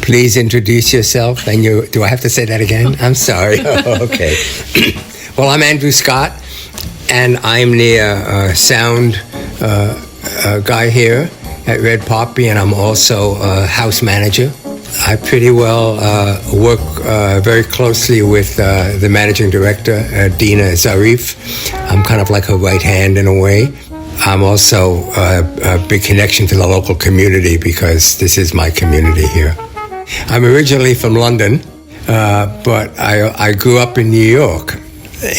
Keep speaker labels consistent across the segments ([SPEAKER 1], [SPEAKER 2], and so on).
[SPEAKER 1] please introduce yourself? And do I have to say that again? I'm sorry. Oh, okay. Well, I'm Andrew Scott, and I'm the sound guy here at Red Poppy, and I'm also a house manager. I pretty well work very closely with the managing director, Dina Zarif. I'm kind of like her right hand in a way. I'm also a big connection to the local community because this is my community here. I'm originally from London, but I grew up in New York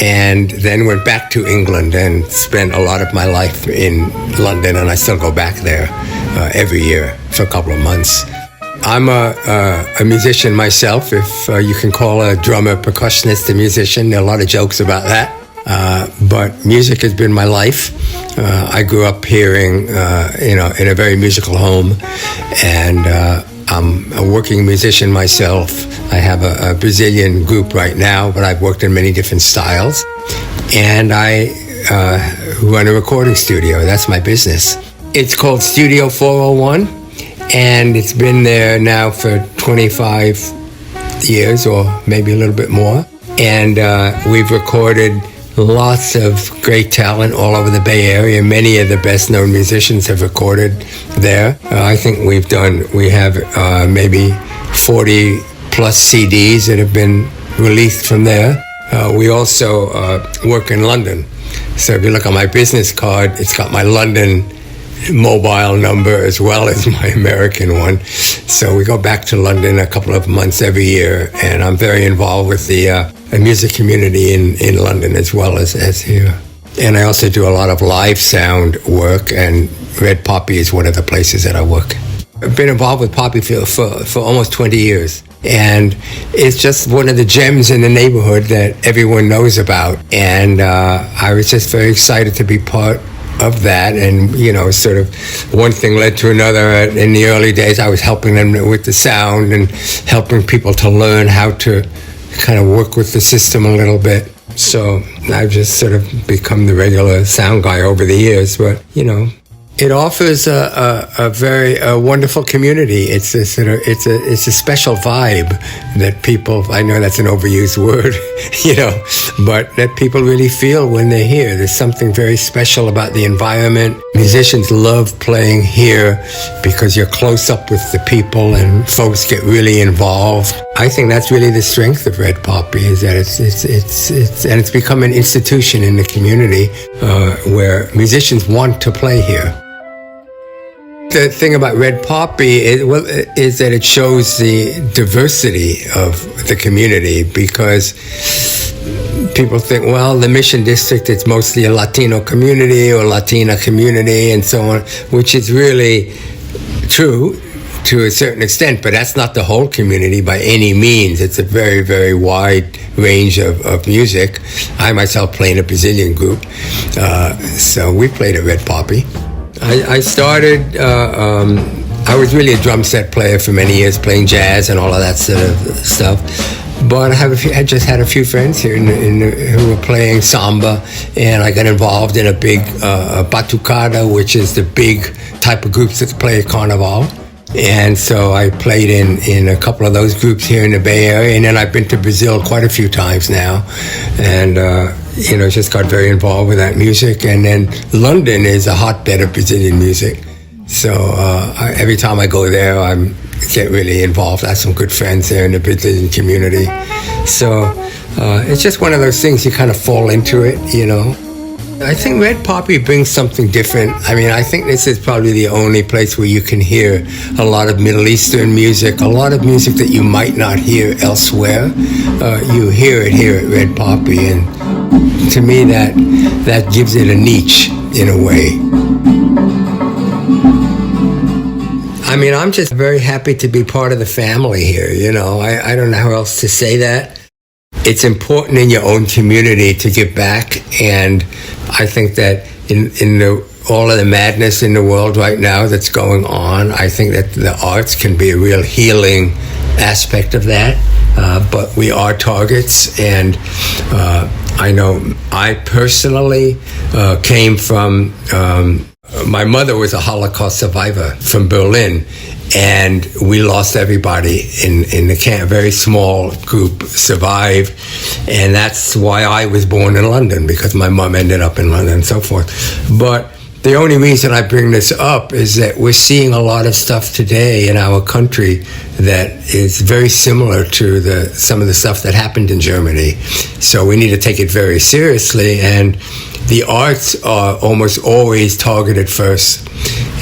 [SPEAKER 1] and then went back to England and spent a lot of my life in London, and I still go back there every year for a couple of months. I'm a musician myself, if you can call a drummer, percussionist a musician. There are a lot of jokes about that. But music has been my life. I grew up hearing, in a very musical home, and I'm a working musician myself. I have a Brazilian group right now, but I've worked in many different styles. And I run a recording studio. That's my business. It's called Studio 401, and it's been there now for 25 years or maybe a little bit more. And we've recorded lots of great talent all over the Bay Area. Many of the best known musicians have recorded there. I think we have maybe 40 plus CDs that have been released from there. We also work in London. So if you look at my business card, it's got my London mobile number as well as my American one. So we go back to London a couple of months every year, and I'm very involved with the music community in London as well as here. And I also do a lot of live sound work, and Red Poppy is one of the places that I work. I've been involved with Poppyfield for almost 20 years. And it's just one of the gems in the neighborhood that everyone knows about. And I was just very excited to be part of that, and sort of one thing led to another. In the early days, I was helping them with the sound and helping people to learn how to kind of work with the system a little bit. So I've just sort of become the regular sound guy over the years. But it offers a very wonderful community. It's a special vibe that people, I know that's an overused word, but that people really feel when they're here. There's something very special about the environment. Musicians love playing here because you're close up with the people and folks get really involved. I think that's really the strength of Red Poppy, is that it's become an institution in the community where musicians want to play here. The thing about Red Poppy is that it shows the diversity of the community, because people think, well, the Mission District, it's mostly a Latino community or Latina community and so on, which is really true to a certain extent, but that's not the whole community by any means. It's a very, very wide range of music. I myself play in a Brazilian group, so we played at Red Poppy. I started, I was really a drum set player for many years, playing jazz and all of that sort of stuff. But I just had a few friends here who were playing samba, and I got involved in a big batucada, which is the big type of groups that play at Carnival. And so I played in a couple of those groups here in the Bay Area, and then I've been to Brazil quite a few times now, and just got very involved with that music. And then London is a hotbed of Brazilian music, so every time I go there, I get really involved. I have some good friends there in the Brazilian community, so it's just one of those things, you kind of fall into it, I think Red Poppy brings something different. I mean, I think this is probably the only place where you can hear a lot of Middle Eastern music, a lot of music that you might not hear elsewhere. You hear it here at Red Poppy, and to me that gives it a niche in a way. I mean, I'm just very happy to be part of the family here, I don't know how else to say that. It's important in your own community to give back, and I think that in all of the madness in the world right now that's going on, I think that the arts can be a real healing aspect of that. But we are targets, and I know I personally came from, my mother was a Holocaust survivor from Berlin, and we lost everybody in the camp. A very small group survived, and that's why I was born in London, because my mom ended up in London and so forth. But the only reason I bring this up is that we're seeing a lot of stuff today in our country that is very similar to some of the stuff that happened in Germany. So we need to take it very seriously, and the arts are almost always targeted first.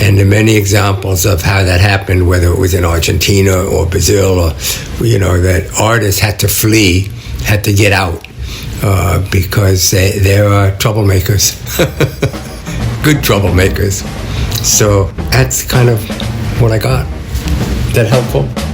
[SPEAKER 1] And there are many examples of how that happened, whether it was in Argentina or Brazil, or, that artists had to flee, had to get out, because they are troublemakers. Good troublemakers. So that's kind of what I got. Is that helpful?